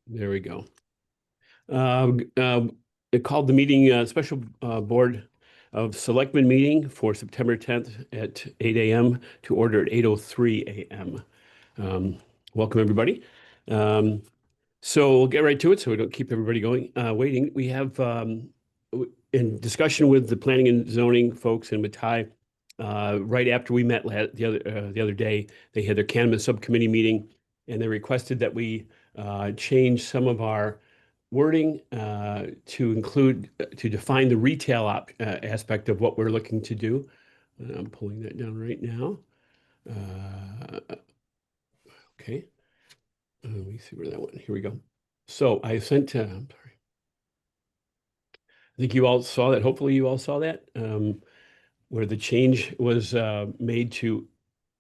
There we go. It called the meeting special Board of Selectmen meeting for September 10th at 8 a.m. to order at 8:03 a.m. Welcome, everybody. So we'll get right to it so we don't keep everybody waiting. We have in discussion with the planning and zoning folks and with Ty, right after we met the other day, they had their cannabis subcommittee meeting, and they requested that we change some of our wording to include to define the retail aspect of what we're looking to do. I'm pulling that down right now. Okay. Let me see where that went. Here we go. So I sent, I'm sorry. I think you all saw that. Hopefully you all saw that, where the change was made to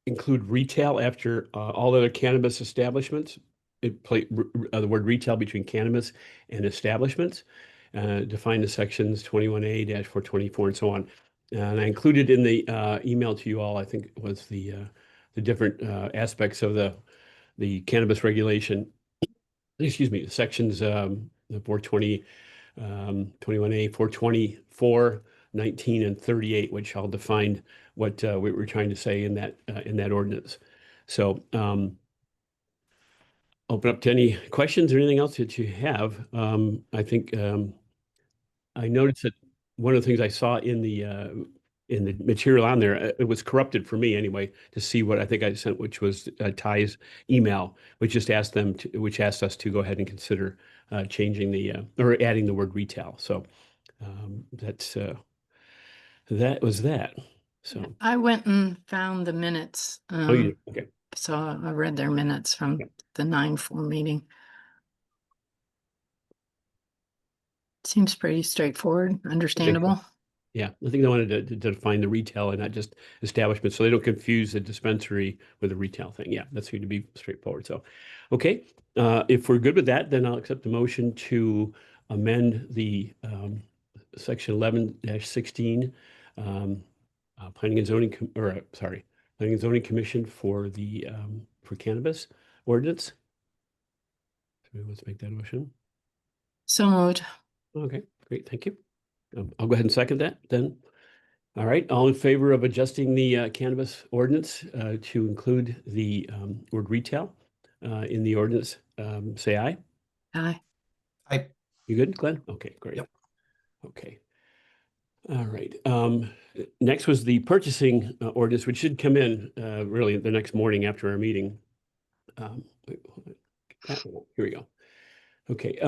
include retail after all other cannabis establishments. It played the word retail between cannabis and establishments, define the sections 21A-424 and so on. And I included in the email to you all, I think it was the different aspects of the cannabis regulation. Excuse me, sections the 420, 21A, 424, 19, and 38, which I'll define what we were trying to say in that ordinance. So open up to any questions or anything else that you have. I think I noticed that one of the things I saw in the material on there, it was corrupted for me anyway, to see what I think I sent, which was Ty's email, which just asked which asked us to go ahead and consider changing or adding the word retail. So that was that. So I went and found the minutes. oh, you did? Okay. So I read their minutes from the 9/4 meeting. Seems pretty straightforward, understandable. Yeah, I think they wanted to define the retail and not just establishment, so they don't confuse the dispensary with the retail thing. Yeah, that seemed to be straightforward. So, okay, if we're good with that, then I'll accept the motion to amend the section 11-16 planning and zoning planning and zoning commission for the for cannabis ordinance. Somebody wants to make that motion? So moved. Okay, great, thank you. I'll go ahead and second that then. All right, all in favor of adjusting the cannabis ordinance to include the word retail in the ordinance, say aye. Aye. Aye. You good, Glenn? Okay, great. Yep. Okay. All right. Next was the purchasing ordinance, which should come in really the next morning after our meeting. Wait, hold on. Here we go. Okay.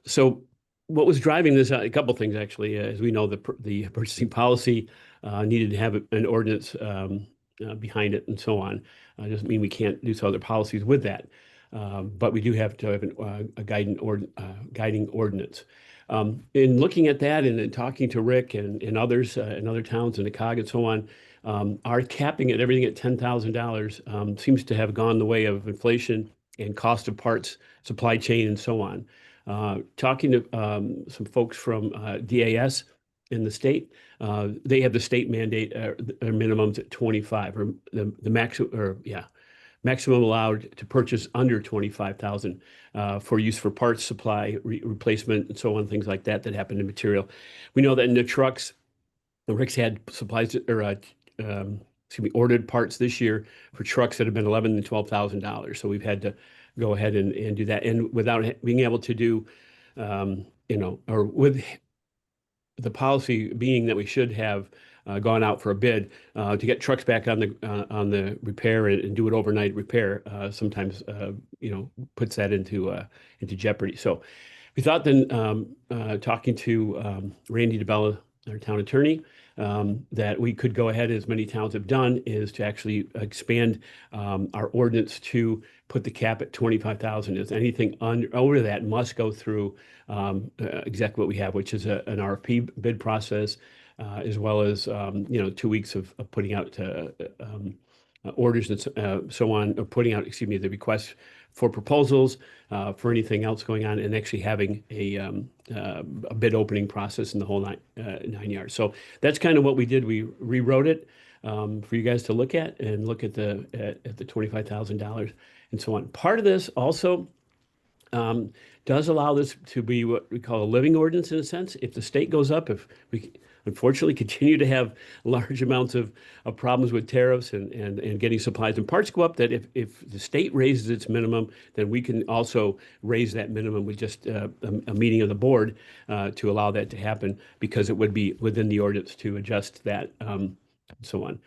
So what was driving this? A couple of things actually. As we know, the purchasing policy needed to have an ordinance behind it, and so on. Doesn't mean we can't do some other policies with that, but we do have to have a guiding ordinance. In looking at that and talking to Rick and others in other towns in the COG and so on, our capping at everything at $10,000 seems to have gone the way of inflation and cost of parts, supply chain, and so on. Talking to some folks from DAS in the state, they have the state mandate minimums at 25, or the maximum allowed to purchase under 25,000 for use for parts, supply, replacement, and so on, things like that happen in material. We know that in the trucks, Rick's had supplies or ordered parts this year for trucks that have been $11,000 and $12,000. So we've had to go ahead and do that, and without being able to do, or with the policy being that we should have gone out for a bid to get trucks back on the repair and do it overnight repair. Sometimes puts that into jeopardy. So we thought then, talking to Randy DeBella, our town attorney, that we could go ahead, as many towns have done, is to actually expand our ordinance to put the cap at 25,000. Is anything over that must go through exactly what we have, which is an RFP bid process, as well as 2 weeks of putting out orders and so on, or putting out, excuse me, the request for proposals for anything else going on, and actually having a bid opening process in the whole nine yards. So that's kind of what we did. We rewrote it for you guys to look at and look at the $25,000 and so on. Part of this also um, does allow this to be what we call a living ordinance in a sense. If the state goes up, if we unfortunately continue to have large amounts of problems with tariffs and getting supplies and parts go up, that if the state raises its minimum, then we can also raise that minimum with just a meeting of the board to allow that to happen because it would be within the ordinance to adjust that, so on.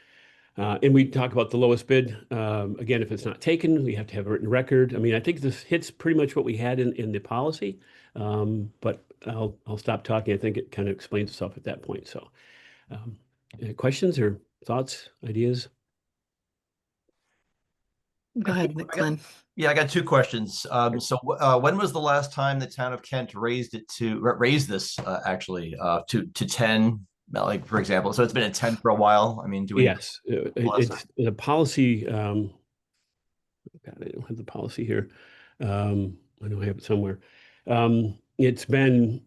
And we talk about the lowest bid. Again, if it's not taken, we have to have a written record. I mean, I think this hits pretty much what we had in the policy. But I'll stop talking. I think it kind of explains itself at that point. So, any questions or thoughts, ideas? Go ahead, Glenn. Yeah, I got two questions. When was the last time the town of Kent raised this to 10? Like, for example, so it's been at 10 for a while. I mean, do we? Yes, it's the policy. God, I don't have the policy here. I know I have it somewhere. It's been,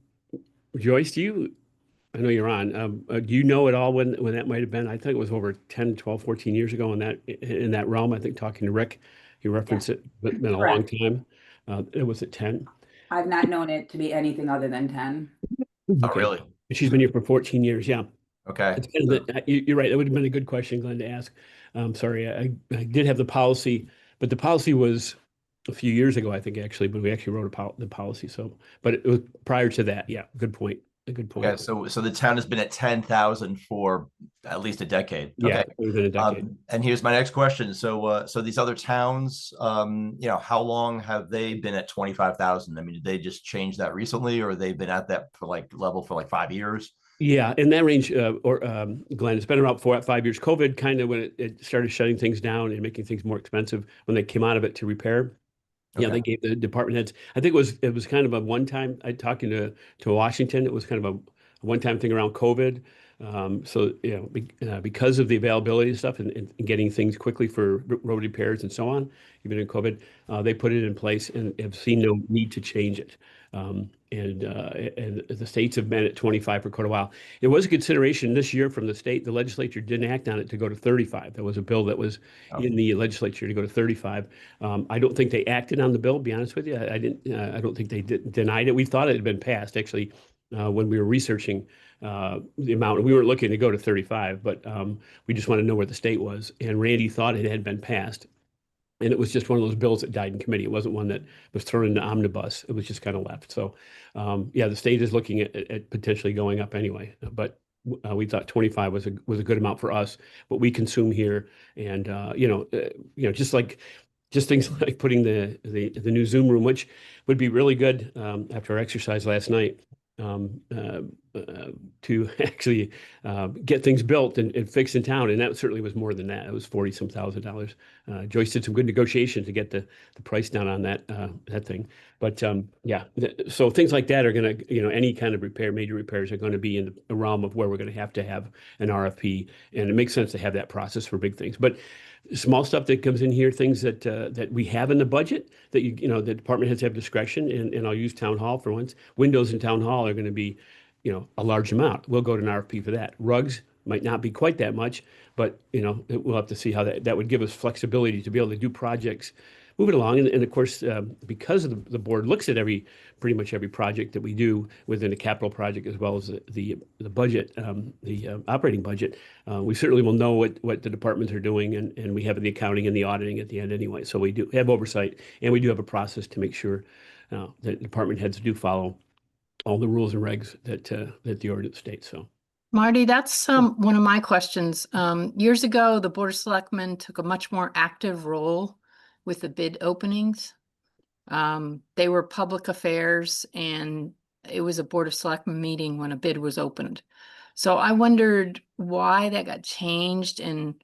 Joyce, I know you're on. Do you know at all when that might have been? I think it was over 10, 12, 14 years ago in that realm. I think talking to Rick, he referenced it, but it's been a long time. It was at 10. I've not known it to be anything other than 10. Oh, Okay. really? She's been here for 14 years. Yeah. Okay. It's kind of you're right. That would have been a good question, Glenn, to ask. Sorry, I did have the policy, but the policy was a few years ago, I think, actually, but we actually wrote the policy. So, but it was prior to that. Yeah. Good point. A good point. Okay, so the town has been at 10,000 for at least a decade. Yeah, Okay. within a decade. And here's my next question. So these other towns, how long have they been at 25,000? I mean, did they just change that recently, or they've been at that level for like 5 years? Yeah, in that range, Glenn, it's been about 4 or 5 years. COVID kind of when it started shutting things down and making things more expensive when they came out of it to repair. Yeah, Okay. they gave the department heads. I think it was kind of a one time. I talking to Washington. It was kind of a one time thing around COVID. So because of the availability of stuff and getting things quickly for road repairs and so on, even in COVID, they put it in place and have seen no need to change it. And the states have been at 25 for quite a while. It was a consideration this year from the state. The legislature didn't act on it to go to 35. There was a bill that was in the legislature to go to 35. I don't think they acted on the bill, to be honest with you. I don't think they denied it. We thought it had been passed, actually, when we were researching the amount. We weren't looking to go to 35, but we just wanted to know where the state was. And Randy thought it had been passed. And it was just one of those bills that died in committee. It wasn't one that was thrown in the omnibus. It was just kind of left. So, yeah, the state is looking at potentially going up anyway. But we thought 25 was a good amount for us, what we consume here. And just things like putting the new Zoom room, which would be really good after our exercise last night. To actually get things built and fixed in town. And that certainly was more than that. It was 40 some $1,000s. Joyce did some good negotiation to get the price down on that thing. But so things like that are going to, any kind of major repairs are going to be in the realm of where we're going to have an RFP. And it makes sense to have that process for big things. But small stuff that comes in here, things that we have in the budget that the department heads have discretion, and I'll use town hall for once. Windows in town hall are going to be, a large amount. We'll go to an RFP for that. Rugs might not be quite that much, but we'll have to see how that would give us flexibility to be able to do projects, move it along. And of course, because of the board looks at pretty much every project that we do within a capital project as well as the budget, the operating budget, we certainly will know what the departments are doing, and we have the accounting and the auditing at the end anyway. So we do have oversight, and we do have a process to make sure that department heads do follow all the rules and regs that the ordinance states. So, Marty, that's one of my questions. Years ago, the Board of Selectmen took a much more active role with the bid openings. They were public affairs, and it was a Board of Selectmen meeting when a bid was opened. So I wondered why that got changed, and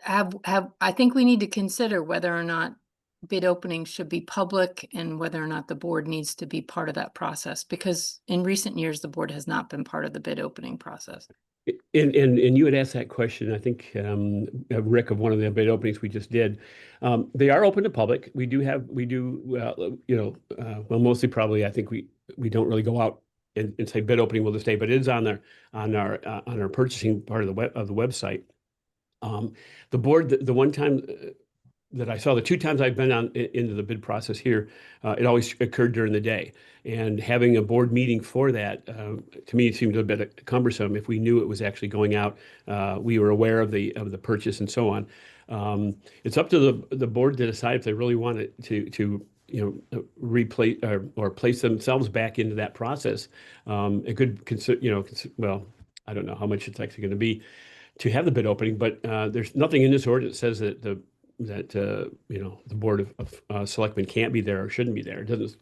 I think we need to consider whether or not bid openings should be public and whether or not the board needs to be part of that process, because in recent years, the board has not been part of the bid opening process. and you had asked that question, I think, Rick, of one of the bid openings we just did. They are open to public. Mostly probably, I think we don't really go out and say bid opening will this day, but it is on our purchasing part of the website. The board, the one time that I saw, the two times I've been into the bid process here, it always occurred during the day. And having a board meeting for that, to me, it seemed a bit cumbersome. If we knew it was actually going out, we were aware of the purchase and so on. It's up to the board to decide if they really want it to replace or place themselves back into that process. It could consider, well, I don't know how much it's actually going to be to have the bid opening, but there's nothing in this ordinance that says that the board of selectmen can't be there or shouldn't be there. It doesn't,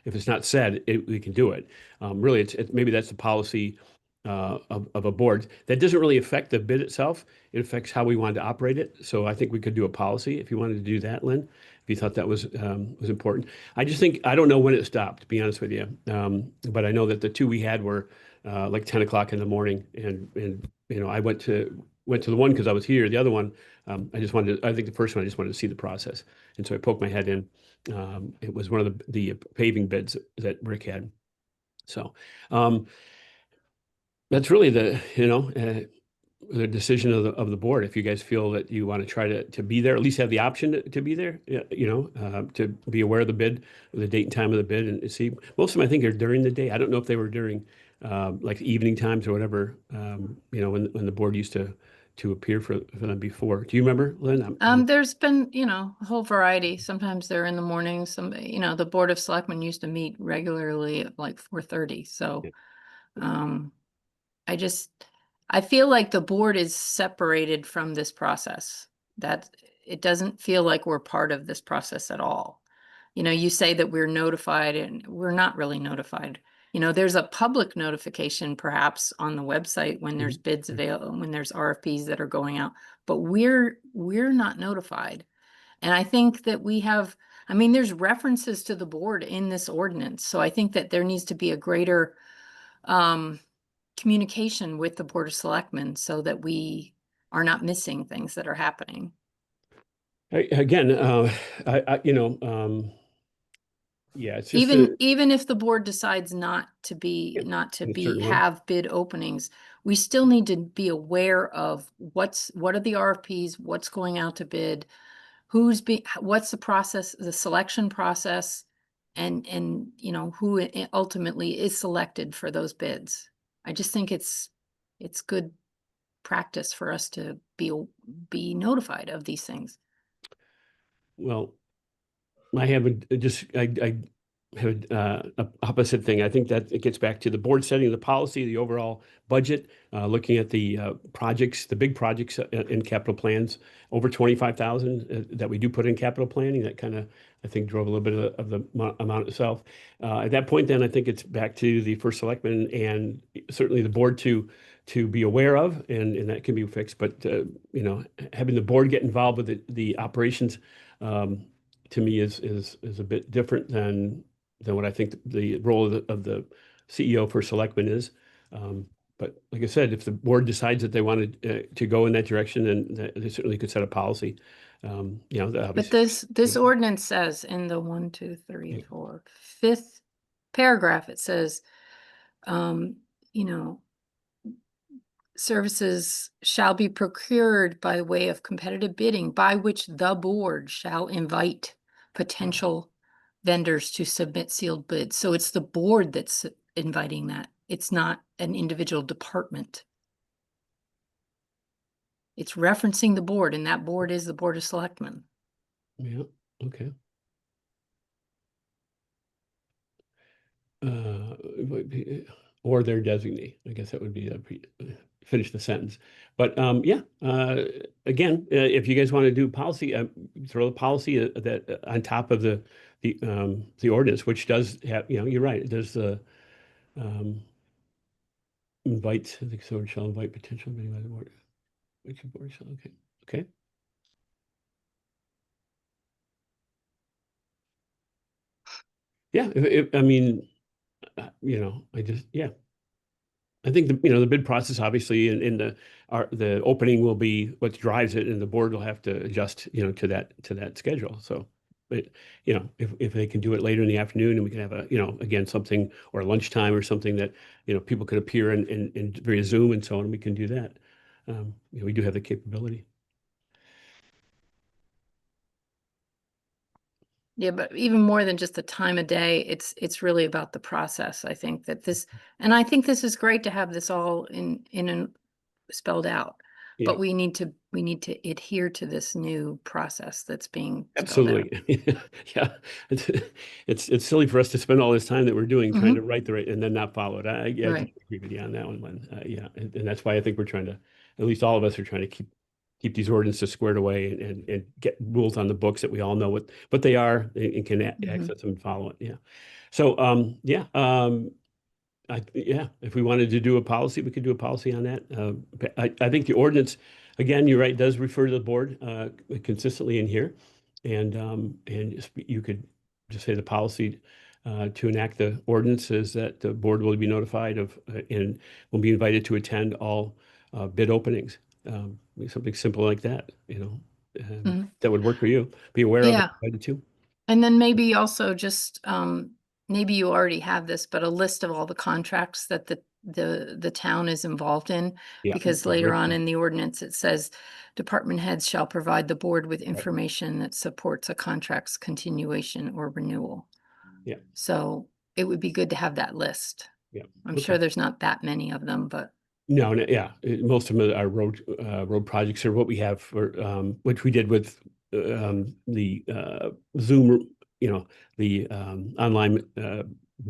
if it's not said, we can do it. Really, maybe that's the policy of a board. That doesn't really affect the bid itself. It affects how we wanted to operate it. So I think we could do a policy if you wanted to do that, Lynn, if you thought that was important. I just think, I don't know when it stopped, to be honest with you. But I know that the two we had were like 10 o'clock in the morning. And I went to the one because I was here. The other one, I think the first one, I just wanted to see the process. And so I poked my head in. It was one of the paving bids that Rick had. So that's really the decision of the board. If you guys feel that you want to try to be there, at least have the option to be there, to be aware of the bid, the date and time of the bid, and see. Most of them, I think, are during the day. I don't know if they were during like evening times or whatever. When the board used to appear for them before. Do you remember, Lynn? There's been, a whole variety. Sometimes they're in the morning. The Board of Selectmen used to meet regularly at like 4:30. So, I feel like the board is separated from this process. That it doesn't feel like we're part of this process at all. You say that we're notified and we're not really notified. There's a public notification perhaps on the website when there's bids available, when there's RFPs that are going out, but we're not notified. And I think that there's references to the board in this ordinance. So I think that there needs to be a greater communication with the Board of Selectmen so that we are not missing things that are happening. Again, yeah, it's just Even if the board decides not to have bid openings, we still need to be aware of what are the RFPs, what's going out to bid, what's the process, the selection process, and who ultimately is selected for those bids. I just think it's good practice for us to be notified of these things. Well, I have I have a opposite thing. I think that it gets back to the board setting the policy, the overall budget, looking at the projects, the big projects in capital plans, over 25,000 that we do put in capital planning. That kind of, I think, drove a little bit of the amount itself. At that point, then I think it's back to the first selectman and certainly the board to be aware of, and that can be fixed. But having the board get involved with the operations. To me is a bit different than what I think the role of the CEO for selectmen is. But like I said, if the board decides that they wanted to go in that direction, then they certainly could set a policy. But this ordinance says in the 1, 2, 3, 4, 5th paragraph, it says, services shall be procured by way of competitive bidding, by which the board shall invite potential vendors to submit sealed bids. So it's the board that's inviting that. It's not an individual department. It's referencing the board, and that board is the Board of Selectmen. Yeah, okay. Or their designee. I guess that would be finish the sentence. But again, if you guys want to do policy, throw the policy that on top of the ordinance, which does have, you're right. It does invite, I think so, shall invite potential bidding by the board. Which board shall, okay. Yeah, I mean, I just, yeah. I think the bid process, obviously, in the opening will be what drives it, and the board will have to adjust, to that schedule. So, but if they can do it later in the afternoon, and we can have again, something, or lunchtime or something that people could appear in via Zoom and so on, we can do that. We do have the capability. Yeah, but even more than just the time of day, it's really about the process. I think that this, and I think this is great to have this all in spelled out. Yeah. But we need to adhere to this new process that's being spelled out. Absolutely. Yeah. It's silly for us to spend all this time that we're doing trying to write the right and then not follow it. I Right. agree with you on that one, Lynn. Yeah. And that's why I think we're trying to, at least all of us are trying to keep these ordinances squared away and get rules on the books that we all know what they are and can access them and follow it. Yeah. So, yeah. Yeah, if we wanted to do a policy, we could do a policy on that. But I think the ordinance, again, you're right, does refer to the board consistently in here. And you could just say the policy to enact the ordinances that the board will be notified of and will be invited to attend all bid openings. Something simple like that, that would work for you. Be aware of Yeah. it, invited to. And then maybe also just, maybe you already have this, but a list of all the contracts that the town is involved in. Yeah, Because like later Rick on said. in the ordinance, it says department heads shall provide the board with information that supports a contract's continuation or renewal. Yeah. So it would be good to have that list. Yeah. I'm Okay. sure there's not that many of them, but No, yeah, most of them are road projects, or what we have for which we did with the Zoom, the online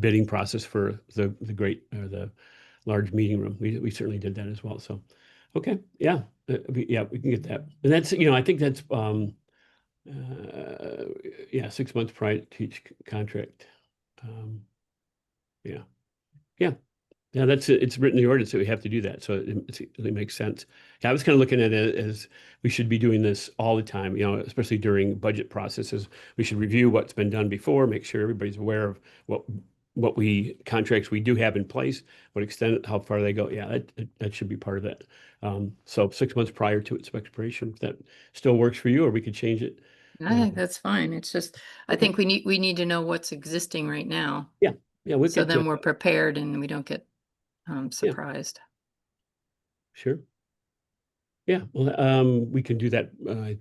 bidding process for the the large meeting room. We certainly did that as well. So, okay, yeah, yeah, we can get that, and that's I think that's yeah, 6 months prior to each contract. Yeah, yeah. Yeah, it's written in the ordinance that we have to do that, so it makes sense. Yeah, I was kind of looking at it as we should be doing this all the time, especially during budget processes. We should review what's been done before, make sure everybody's aware of what contracts we do have in place, what extent, how far they go. Yeah, that should be part of it. So 6 months prior to its expiration, if that still works for you, or we could change it. I think that's fine. It's just, I Okay. think we need to know what's existing right now. Yeah, we So could. then we're prepared and we don't get surprised. Sure. Yeah, well, we can do that. I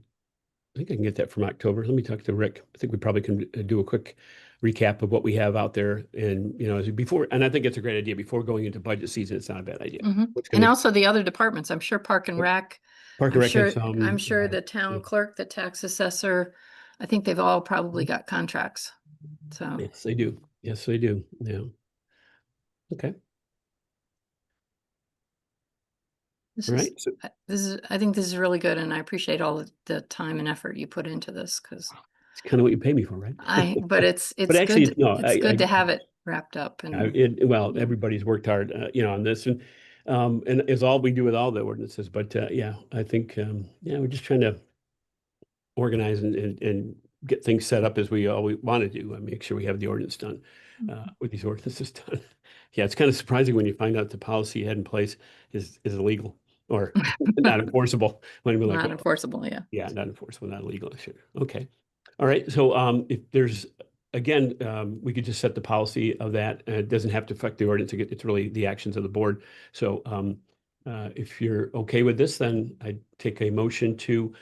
think I can get that from October. Let me talk to Rick. I think we probably can do a quick recap of what we have out there, and as before. And I think it's a great idea before going into budget season. It's not a bad idea. And also the other departments. I'm sure Park and Rec. Park and Rec has some. I'm sure the town clerk, the tax assessor. I think they've all probably got contracts. So yes, they do. Yes, they do. Yeah. Okay. All right. So I think this is really good, and I appreciate all the time and effort you put into this because it's kind of what you pay me for, right? but it's But actually, good. no, It's good to have it wrapped up. And everybody's worked hard, on this, and it's all we do with all the ordinances. But yeah, I think we're just trying to organize and get things set up as we always want to do, and make sure we have the ordinance done with these ordinances done. Yeah, it's kind of surprising when you find out the policy you had in place is illegal or not enforceable. When we're like, not enforceable, yeah. Yeah, not enforceable, not illegal. Sure. Okay. All right. So if there's, again, we could just set the policy of that. It doesn't have to affect the ordinance. It's really the actions of the board. So if you're okay with this, then I'd take a motion to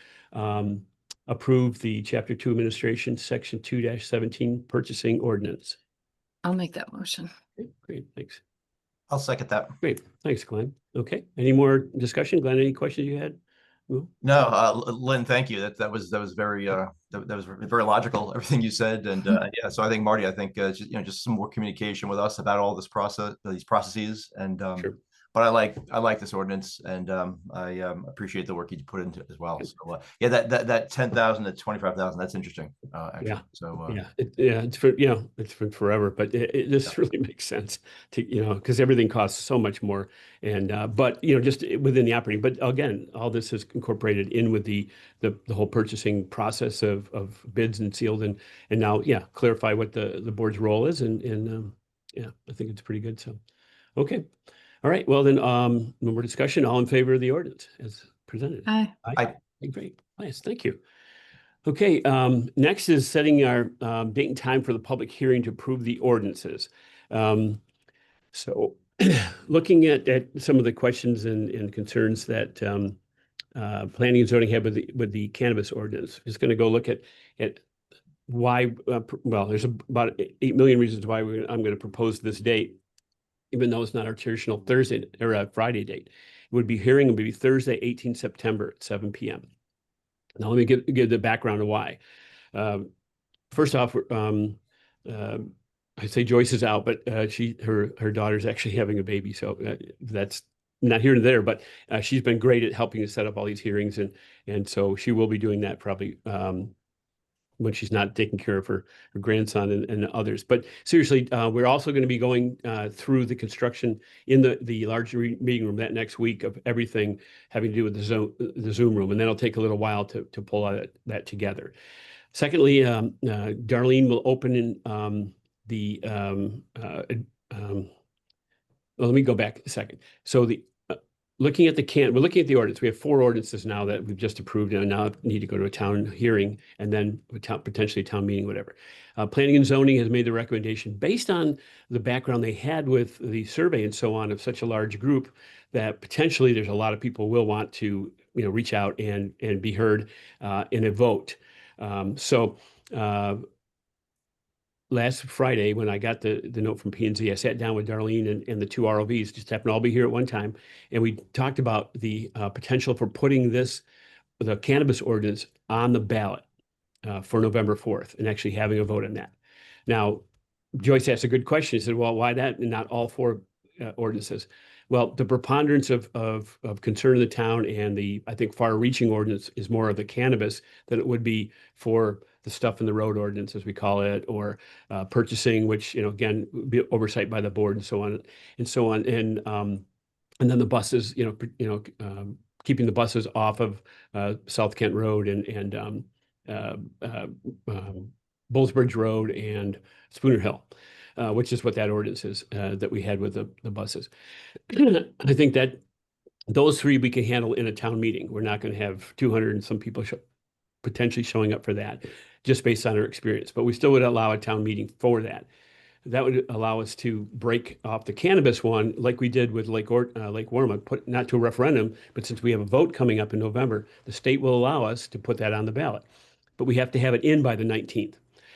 approve the Chapter 2 Administration, Section 2-17 Purchasing Ordinance. I'll make that motion. Okay, great. Thanks. I'll second that. Great. Thanks, Glenn. Okay. Any more discussion? Glenn, any questions you had? No, Lynn, thank you. That was very that was very logical, everything you said. And yeah, so I think Marty, just some more communication with us about all these processes. And Sure. But I like this ordinance, and I appreciate the work you put into it as well. So yeah, that 10,000 to 25,000, that's interesting. Actually. Yeah. So it's for forever, but this really makes sense to because everything costs so much more, and but just within the operating. But again, all this is incorporated in with the whole purchasing process of bids and sealed, and now clarify what the board's role is, and I think it's pretty good. So okay. All right, well then, no more discussion. All in favor of the ordinance as presented? Aye. Aye. Great, nice, thank you. Okay, next is setting our date and time for the public hearing to approve the ordinances. So looking at some of the questions and concerns that planning and zoning had with the cannabis ordinance, just going to go look at why, well, there's about 8 million reasons why I'm going to propose this date, even though it's not our traditional Thursday or a Friday date. Hearing would be Thursday, 18 September at 7 p.m. Now, let me give the background of why. First off, I say Joyce is out, but her daughter's actually having a baby, so that's not here and there. But she's been great at helping us set up all these hearings, and so she will be doing that probably when she's not taking care of her grandson and others. But seriously, we're also going to be going through the construction in the large meeting room that next week of everything having to do with the Zoom room, and that'll take a little while to pull that together. Secondly, Darlene will open in well, let me go back a second. So we're looking at the ordinance. We have 4 ordinances now that we've just approved and now need to go to a town hearing and then potentially a town meeting, whatever. Planning and zoning has made the recommendation based on the background they had with the survey and so on of such a large group that potentially there's a lot of people will want to, reach out and be heard in a vote. Last Friday, when I got the note from P&Z, I sat down with Darlene and the 2 ROVs, just happened to all be here at one time, and we talked about the potential for putting the cannabis ordinance on the ballot for November 4th and actually having a vote on that. Now, Joyce asked a good question. She said, well, why that and not all 4 ordinances? Well, the preponderance of concern in the town and I think, far-reaching ordinance is more of the cannabis than it would be for the stuff in the road ordinance, as we call it, or purchasing, which, again, be oversight by the board and so on and so on. And then the buses, keeping the buses off of South Kent Road and Bullsbridge Road and Spooner Hill, which is what that ordinance is that we had with the buses. I think that those 3 we can handle in a town meeting. We're not going to have 200 and some people potentially showing up for that, just based on our experience. But we still would allow a town meeting for that. That would allow us to break off the cannabis one, like we did with Lake Warma, put not to a referendum, but since we have a vote coming up in November, the state will allow us to put that on the ballot. But we have to have it in by the 19th.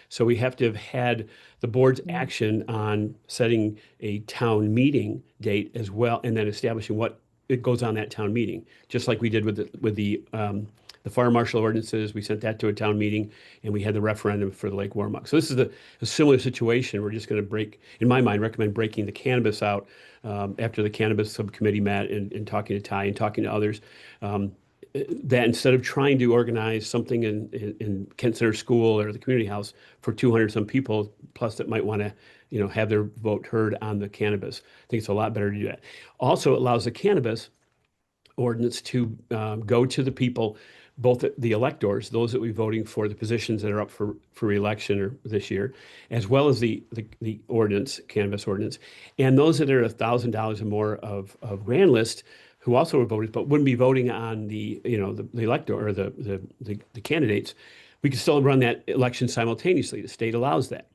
So we have to have had the board's action on setting a town meeting date as well, and then establishing what it goes on that town meeting, just like we did with the fire marshal ordinances. We sent that to a town meeting, and we had the referendum for the Lake Warmuck. So this is a similar situation. We're just going to in my mind, recommend breaking the cannabis out after the cannabis subcommittee met and talking to Ty and talking to others. That instead of trying to organize something in Kent Center School or the community house for 200 some people, plus that might want to, have their vote heard on the cannabis, I think it's a lot better to do that. Also, it allows the cannabis ordinance to go to the people, both the electors, those that we're voting for the positions that are up for re-election this year, as well as the ordinance, cannabis ordinance, and those that are $1,000 or more of grand list, who also were voted but wouldn't be voting on the elector or the candidates. We can still run that election simultaneously. The state allows that.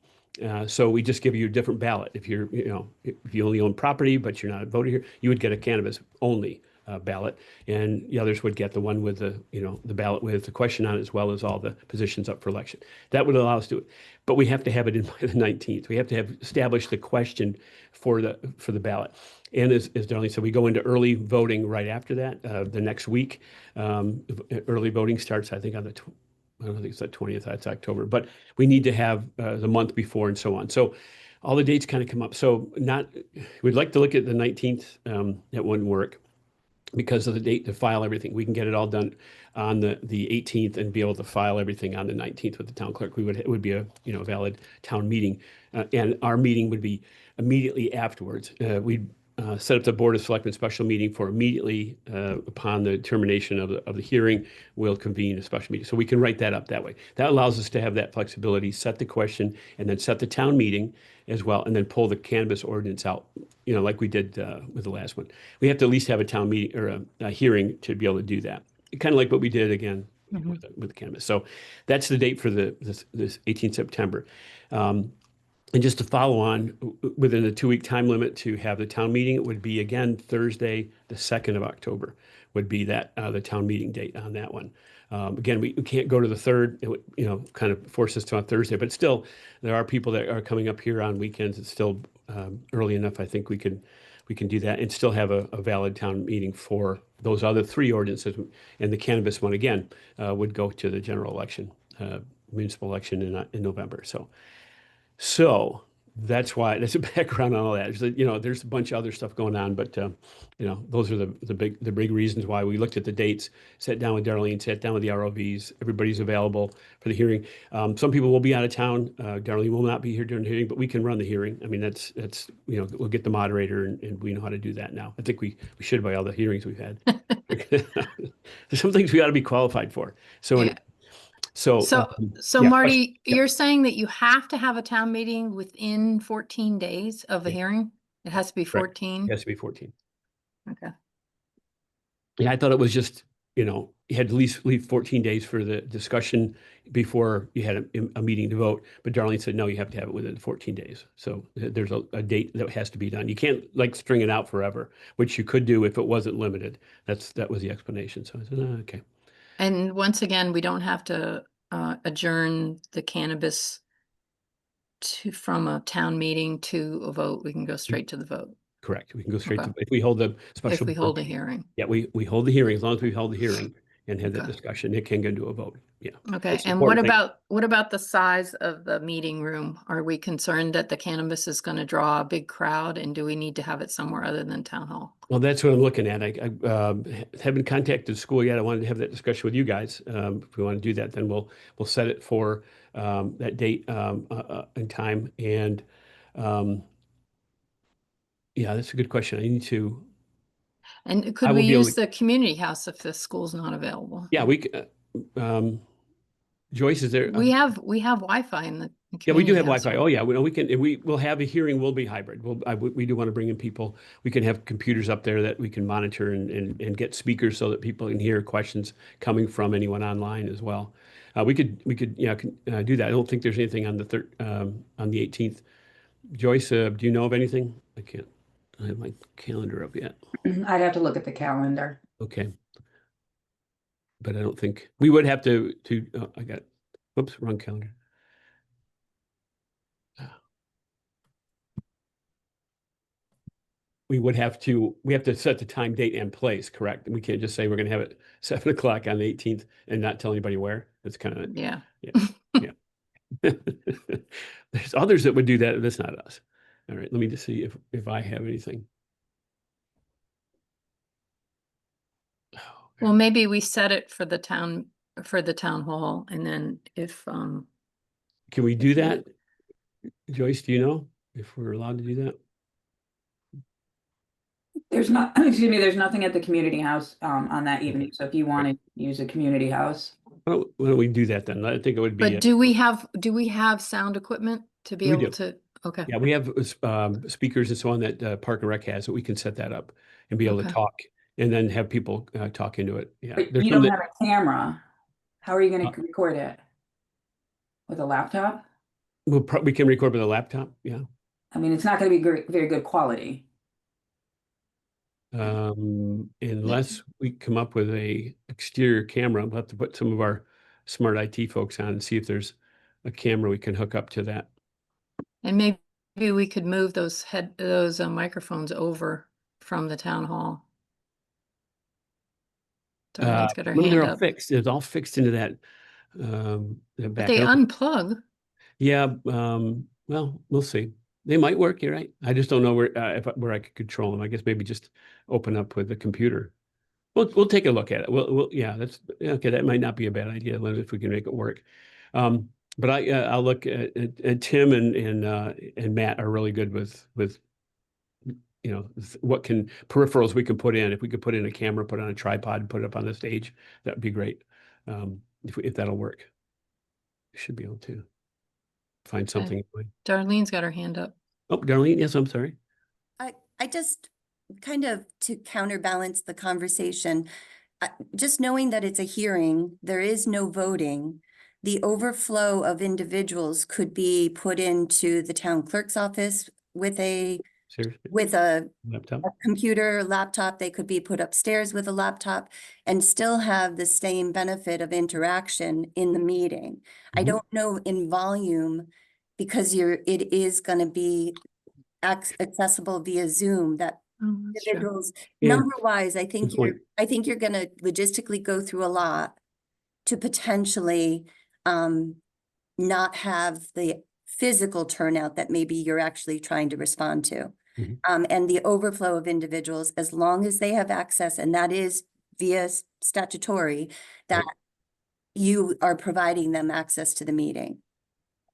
So we just give you a different ballot. If if you only own property but you're not a voter here, you would get a cannabis only ballot, and the others would get the one with the ballot with the question on it, as well as all the positions up for election. That would allow us to do it, but we have to have it in by the 19th. We have to have established the question for the ballot. And as Darlene said, we go into early voting right after that, the next week. Early voting starts, I think, I don't think it's the 20th, that's October, but we need to have the month before and so on. So all the dates kind of come up. So we'd like to look at the 19th. That wouldn't work because of the date to file everything. We can get it all done on the 18th and be able to file everything on the 19th with the town clerk. It would be a valid town meeting, and our meeting would be immediately afterwards. We'd set up the Board of Selectmen special meeting for immediately upon the termination of the hearing, we'll convene a special meeting. So we can write that up that way. That allows us to have that flexibility, set the question, and then set the town meeting as well, and then pull the cannabis ordinance out, like we did with the last one. We have to at least have a town meeting or a hearing to be able to do that. Kind of like what we did again with the cannabis. So that's the date for this 18th September. And just to follow on, within a 2-week time limit to have the town meeting, it would be again Thursday, the 2nd of October would be that the town meeting date on that one. Again, we can't go to the 3rd, it would, you know, kind of force us to on Thursday, but still, there are people that are coming up here on weekends. It's still early enough. I think we can do that and still have a valid town meeting for those other 3 ordinances. And the cannabis one, again, would go to the general election, municipal election in November. So that's why, that's a background on all that. You know, there's a bunch of other stuff going on, but you know, those are the big reasons why we looked at the dates, sat down with Darlene, sat down with the ROVs. Everybody's available for the hearing. Some people will be out of town. Darlene will not be here during the hearing, but we can run the hearing. I mean, that's you know, we'll get the moderator, and we know how to do that now. I think we should by all the hearings we've had. There's some things we ought to be qualified for. So Yeah. anyway, so So yeah, Marty, yeah. you're saying that you have to have a town meeting within 14 days of the Yeah. hearing? It has to be Correct. 14? It has to be 14. Okay. Yeah, I thought it was just, you know, you had to at least leave 14 days for the discussion before you had a meeting to vote. But Darlene said, no, you have to have it within 14 days. So there's a date that has to be done. You can't like string it out forever, which you could do if it wasn't limited. That was the explanation. So I said, oh, okay. And once again, we don't have to adjourn the cannabis from a town meeting to a vote. We can go straight to the vote Correct. We can go straight Okay. to, if we hold the special. if we board hold a meeting. hearing. Yeah, we hold the hearing. As long as we held the hearing and had that Okay. discussion, it can go to a vote. Yeah. Okay, It's and what important thing. about the size of the meeting room? Are we concerned that the cannabis is going to draw a big crowd, and do we need to have it somewhere other than town hall? Well, that's what I'm looking at. I haven't contacted the school yet. I wanted to have that discussion with you guys. If we want to do that, then we'll set it for that date and time. And yeah, that's a good question. I need to. And I could we will be able use to. the community house if the school's not available? Yeah, Joyce, is there? We have Wi-Fi in the Yeah, we do community have house, Wi-Fi. right? Oh, yeah, we can. We will have a hearing. Will be hybrid. We do want to bring in people. We can have computers up there that we can monitor and get speakers so that people can hear questions coming from anyone online as well. We could do that. I don't think there's anything on on the 18th. Joyce, do you know of anything? I can't. I have my calendar up yet. I'd have to look at the calendar. Okay, but I don't think we would have to. I got. Whoops, wrong calendar. We have to set the time, date, and place, correct? We can't just say we're gonna have it 7 o'clock on the 18th and not tell anybody where. It's kind of, Yeah. yeah. There's others that would do that. That's not us. All right, let me just see if I have anything. Oh, Well, maybe we set it for the town hall, and then if can we do that? Joyce, do you know if we're allowed to do that? There's not, excuse me, there's nothing at the community house on that evening. So if you want to use a community house. Why don't we do that then? I think it would be. but do we have sound equipment to be We able do. to? Okay. Yeah, we have speakers and so on that Park and Rec has, that we can set that up and be able to Okay. talk and then have people talk into it. Yeah, But there's you some don't that, have a camera. How are you going to record it? With a laptop? we can record with a laptop. Yeah. I mean, it's not going to be very good quality. Unless we come up with a exterior camera, we'll have to put some of our smart IT folks on and see if there's a camera we can hook up to that. And maybe we could move those microphones over from the town hall. Darlene's got her They're hand all up. fixed. It's all fixed into that. But Back. they unplug. Yeah. Well, we'll see. They might work. You're right. I just don't know where I could control them. I guess maybe just open up with the computer. We'll take a look at it. Yeah, that's okay. That might not be a bad idea, Lynn, if we can make it work. But I'll look at Tim and Matt are really good with what peripherals we can put in. If we could put in a camera, put on a tripod, and put it up on the stage, that'd be great. If that'll work, we should be able to find something. Darlene's got her hand up. Oh, Darlene, yes, I'm sorry. I just kind of, to counterbalance the conversation, just knowing that it's a hearing, there is no voting. The overflow of individuals could be put into the town clerk's office with a Seriously, with a laptop? computer, laptop, they could be put upstairs with a laptop and still have the same benefit of interaction in the meeting. I Mhm. don't know in volume, because it is gonna be accessible via Zoom, that Oh, that's true. individuals, Yeah. number wise, I think Good point. you're gonna logistically go through a lot to potentially not have the physical turnout that maybe you're actually trying to respond to. Mhm. And the overflow of individuals, as long as they have access, and that is via statutory, that you are providing them access to the meeting.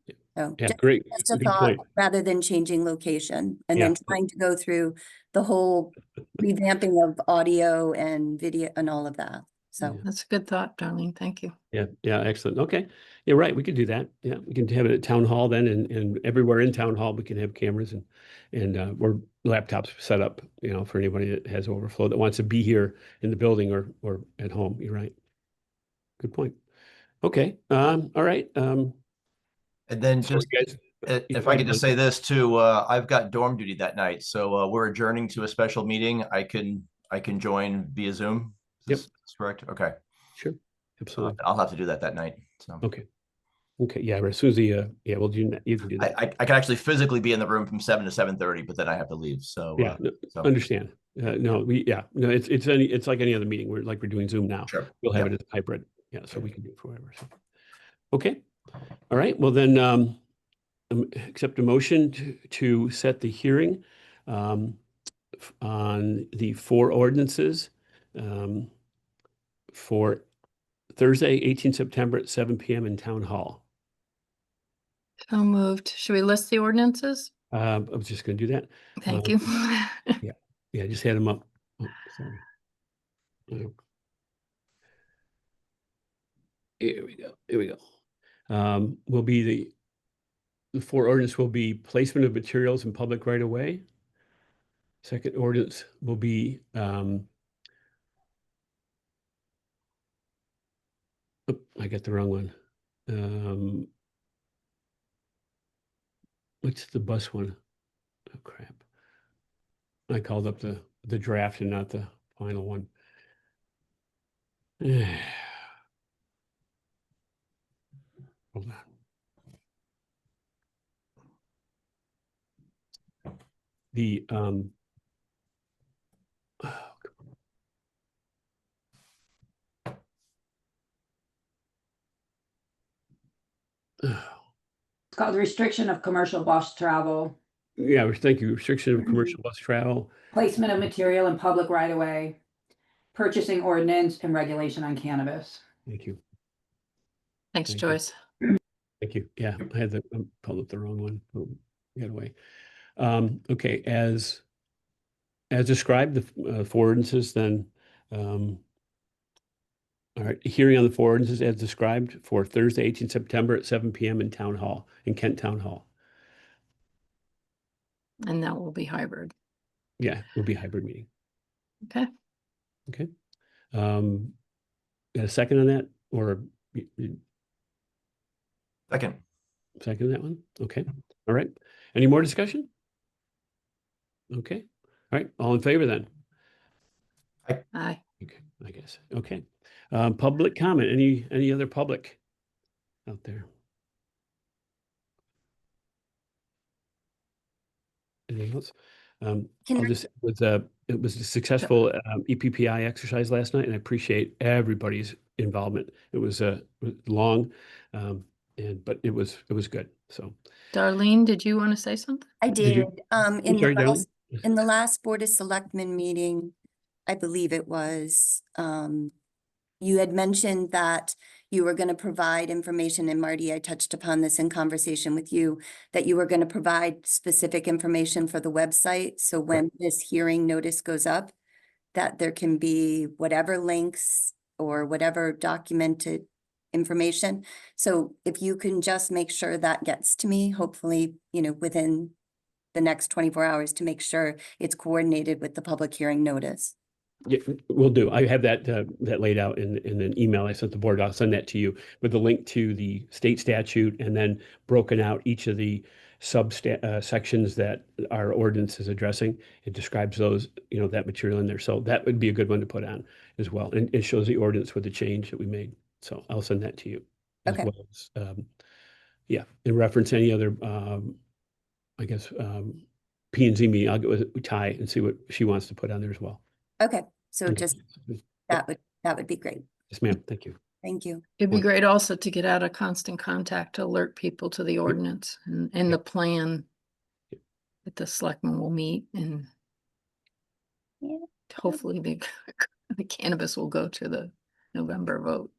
Yeah. So Yeah, great. just a Good thought, point. rather than changing location and Yeah. then trying to go through the whole revamping of audio and video and all of that. So Yeah. That's a good thought, Darlene. Thank you. Yeah, yeah, excellent. Okay. Yeah, right. We could do that. Yeah, we can have it at town hall then, and everywhere in town hall, we can have cameras and or laptops set up, for anybody that has overflow that wants to be here in the building or at home. You're right. Good point. Okay. All right. And then So just, you guys, if I could just say this too, I've got dorm duty that night, so we're adjourning to a special meeting. I can join via Zoom. Yep. Is this correct? Okay. Sure, absolutely. I'll have to do that night. So Okay. Okay. Yeah, but as soon as well, you can do that. I can actually physically be in the room from 7 to 7:30, but then I have to leave. So Yeah, no, so understand. No, no, it's like any other meeting. We're doing Zoom now. sure. We'll have Yep. it as hybrid. Yeah, so we can do it for whatever. So. Okay. All right. Well, then accept a motion to set the hearing on the 4 ordinances for Thursday, 18 September at 7 p.m. in Town Hall. So moved. Should we list the ordinances? I was just going to do that. Thank you. Yeah, I just had them up. Oh, sorry. Here we go. Here we go. Will be the 4 ordinance will be placement of materials in public right of way. Second ordinance will be I got the wrong one. What's the bus one? Oh crap. I called up the draft and not the final one. Hold on. The It's called restriction of commercial bus travel, yeah, thank you. Restriction of commercial bus travel. placement of material in public right of way, purchasing ordinance and regulation on cannabis. Thank you. Thanks, Thank you. Joyce. Thank you. Yeah, I had pulled up the wrong one. Oh, get away. Okay, as described, the 4 ordinances, then all right, hearing on the 4 ordinances as described for Thursday, 18 September at 7 p.m. in Town Hall, in Kent Town Hall. And that will be hybrid. Yeah, it will be a hybrid meeting. Okay. Okay. Got a second on that, or second that one? Okay. All right. Any more discussion? Okay. All right. All in favor then? Aye. Okay, I guess. Okay. Public comment. Any other public out there? Anything else? Can I'll I- just, it was a successful EPPI exercise last night, and I appreciate everybody's involvement. It was long, but it was good. So Darlene, did you want to say something? I Did you- did, I'm sorry, Darlene? in the last Board of Selectmen meeting, I believe it was, you had mentioned that you were going to provide information, and Marty, I touched upon this in conversation with you, that you were going to provide specific information for the website. So when this hearing notice goes up, that there can be whatever links or whatever documented information. So if you can just make sure that gets to me, hopefully, within the next 24 hours, to make sure it's coordinated with the public hearing notice. Yeah, will do. I have that that laid out in an email I sent the board. I'll send that to you with the link to the state statute and then broken out each of the sections that our ordinance is addressing. It describes those, that material in there. So that would be a good one to put on as well. And it shows the ordinance with the change that we made. So I'll send that to you as Okay. well as, yeah, in reference to any other, I guess, P and Z meeting. I'll get with Ty and see what she wants to put on there as well. Okay, so Okay. just, that would be great. Yes, ma'am. Thank you. Thank you. It'd be Wonderful. great also to get out a constant contact to alert people to the ordinance and the plan that the selectmen will meet, and Yeah. hopefully the cannabis will go to the November vote.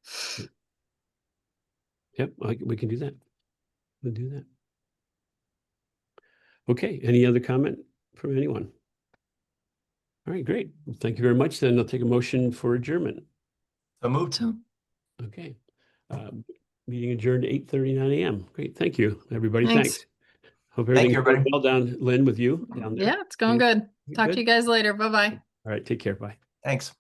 Yep, we can do that. We'll do that. Okay, any other comment from anyone? All right, great. Well, thank you very much. Then I'll take a motion for adjournment. So moved. So, Okay. Meeting adjourned at 8:39 a.m. Great, thank you, everybody. Thanks. Thanks. Hope Thank everything's you, going everybody. well down, Lynn, with you down there. yeah, it's going Yeah. good. Talk to Good. you guys later. Bye-bye. All right, take care. Bye. Thanks.